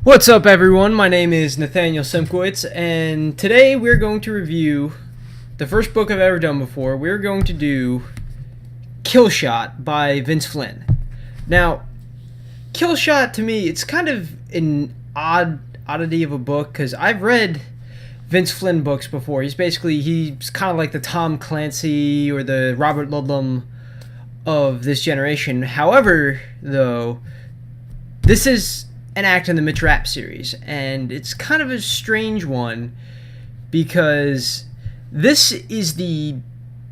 What's up, everyone? My name is Nathaniel Simkowitz, and today we're going to review the first book I've ever done before. We're going to do Kill Shot by Vince Flynn. Now, Kill Shot, to me, it's kind of an oddity of a book, because I've read Vince Flynn books before. He's kind of like the Tom Clancy or the Robert Ludlum of this generation. However, though, this is an act in the Mitch Rapp series, and it's kind of a strange one because this is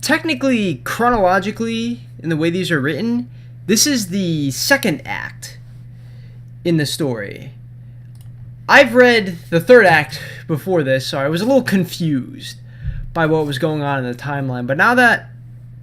technically, chronologically, in the way these are written, this is the second act in the story. I've read the third act before this, so I was a little confused by what was going on in the timeline, but now that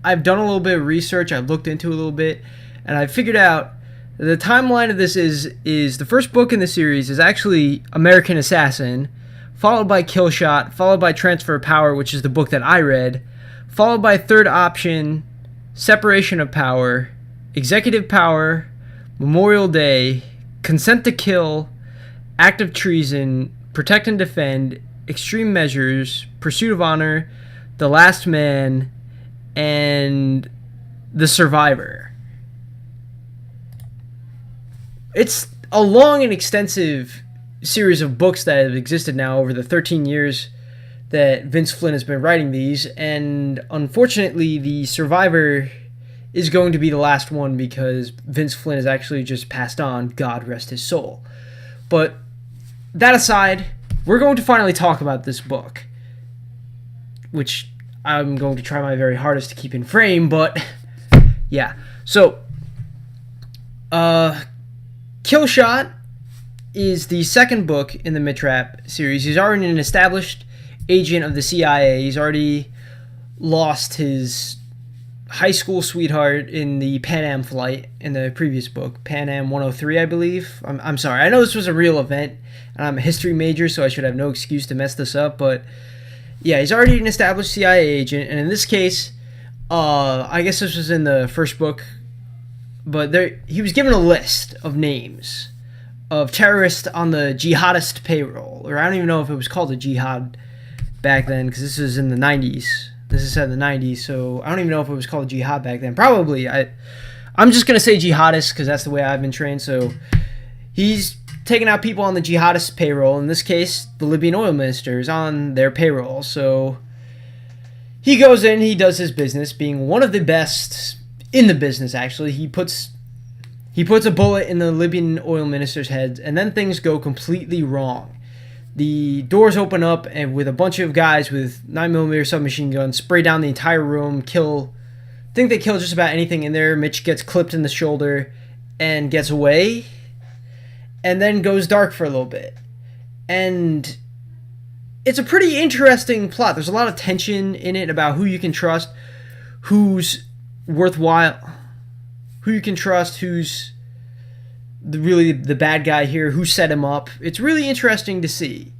I've done a little bit of research, I've looked into it a little bit, and I've figured out the timeline of this is the first book in the series is actually American Assassin, followed by Kill Shot, followed by Transfer of Power, which is the book that I read, followed by Third Option, Separation of Power, Executive Power, Memorial Day, Consent to Kill, Act of Treason, Protect and Defend, Extreme Measures, Pursuit of Honor, The Last Man, and The Survivor. It's a long and extensive series of books that have existed now over the 13 years that Vince Flynn has been writing these, and unfortunately The Survivor is going to be the last one because Vince Flynn has actually just passed on, God rest his soul. But that aside, we're going to finally talk about this book, which I'm going to try my very hardest to keep in frame, but yeah. So, Kill Shot is the second book in the Mitch Rapp series. He's already an established agent of the CIA. He's already lost his high school sweetheart in the Pan Am flight in the previous book, Pan Am 103, I believe. I'm sorry. I know this was a real event, and I'm a history major, so I should have no excuse to mess this up. But yeah, he's already an established CIA agent, and in this case, I guess this was in the first book, but he was given a list of names of terrorists on the jihadist payroll, or I don't even know if it was called a jihad back then, because this is in the 90s. This is set in the 90s, so I don't even know if it was called a jihad back then. Probably. I'm just going to say jihadist because that's the way I've been trained. So he's taking out people on the jihadist payroll. In this case, the Libyan oil minister is on their payroll. So he goes in, he does his business, being one of the best in the business, actually. He puts a bullet in the Libyan oil minister's head, and then things go completely wrong. The doors open up, and with a bunch of guys with 9mm submachine guns, spray down the entire room, think they kill just about anything in there. Mitch gets clipped in the shoulder and gets away, and then goes dark for a little bit. And it's a pretty interesting plot. There's a lot of tension in it about who you can trust, who's worthwhile, who you can trust, who's really the bad guy here, who set him up. It's really interesting to see.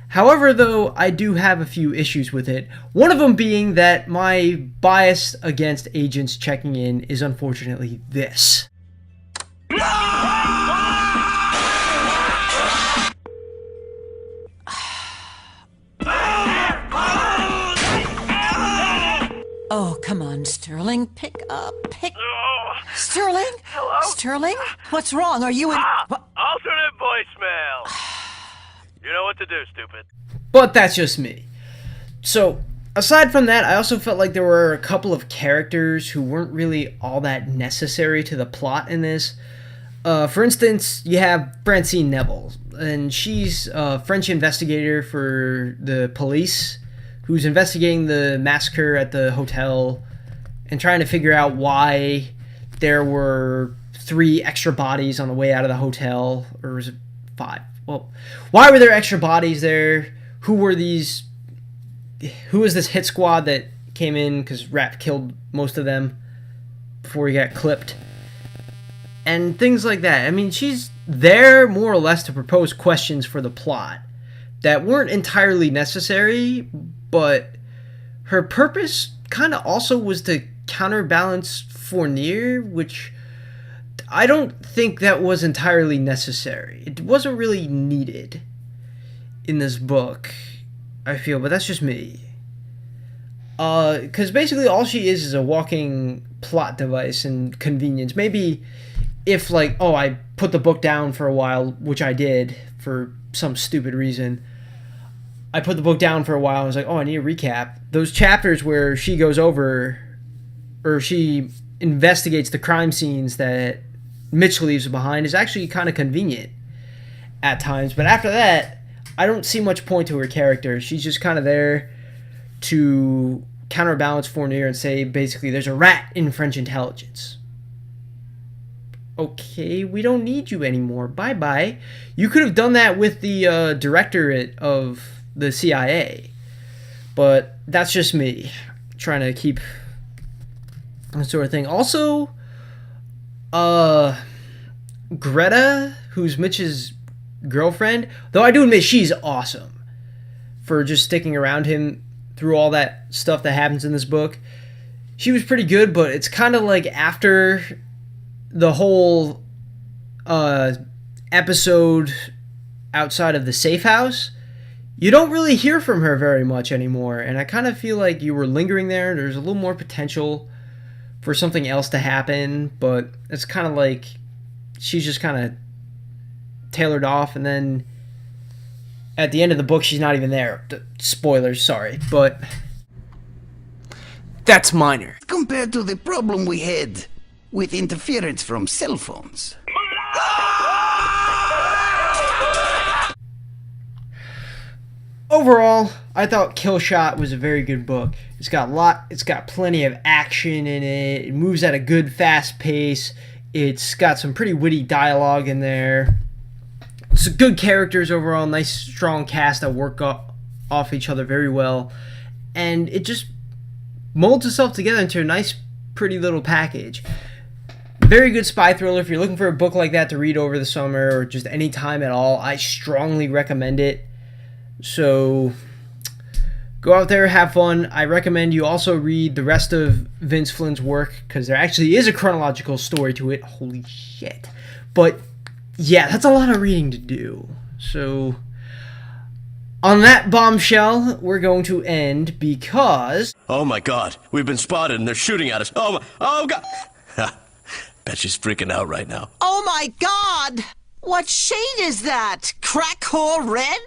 However, though, I do have a few issues with it. One of them being that my bias against agents checking in is unfortunately this. Oh, come on, Sterling. Pick up. Sterling? Hello? Sterling? What's wrong? Are you in... Alternate voicemail. You know what to do, stupid. But that's just me. So, aside from that, I also felt like there were a couple of characters who weren't really all that necessary to the plot in this. For instance, you have Francine Neville, and she's a French investigator for the police who's investigating the massacre at the hotel and trying to figure out why there were 3 extra bodies on the way out of the hotel, or was it 5? Well, why were there extra bodies there? Who was this hit squad that came in because Rapp killed most of them before he got clipped? And things like that. I mean, she's there more or less to propose questions for the plot that weren't entirely necessary, but her purpose kind of also was to counterbalance Fournier, which I don't think that was entirely necessary. It wasn't really needed in this book, I feel, but that's just me. Because basically all she is a walking plot device and convenience. Maybe if, like, oh, I put the book down for a while, which I did for some stupid reason. I put the book down for a while and was like, oh, I need a recap. Those chapters where she goes over, or she investigates the crime scenes that Mitch leaves behind is actually kind of convenient at times. But after that, I don't see much point to her character. She's just kind of there to counterbalance Fournier and say, basically, there's a rat in French intelligence. Okay, we don't need you anymore. Bye-bye. You could have done that with the directorate of the CIA. But that's just me trying to keep that sort of thing. Also, Greta, who's Mitch's girlfriend, though I do admit she's awesome for just sticking around him through all that stuff that happens in this book. She was pretty good, but it's kind of like after the whole episode outside of the safe house, you don't really hear from her very much anymore, and I kind of feel like you were lingering there. There's a little more potential for something else to happen, but it's kind of like she's just kind of tailored off, and then at the end of the book, she's not even there. Spoilers, sorry, but that's minor. Compared to the problem we had with interference from cell phones. Overall, I thought Kill Shot was a very good book. It's got plenty of action in it. It moves at a good fast pace. It's got some pretty witty dialogue in there. It's good characters overall, nice strong cast that work off each other very well. And it just molds itself together into a nice, pretty little package. Very good spy thriller. If you're looking for a book like that to read over the summer or just any time at all, I strongly recommend it. So go out there, have fun. I recommend you also read the rest of Vince Flynn's work, because there actually is a chronological story to it. Holy shit. But yeah, that's a lot of reading to do. So on that bombshell, we're going to end because... Oh my god, we've been spotted and they're shooting at us. Oh god. Bet she's freaking out right now. Oh my God! What shade is that? Crack whore red?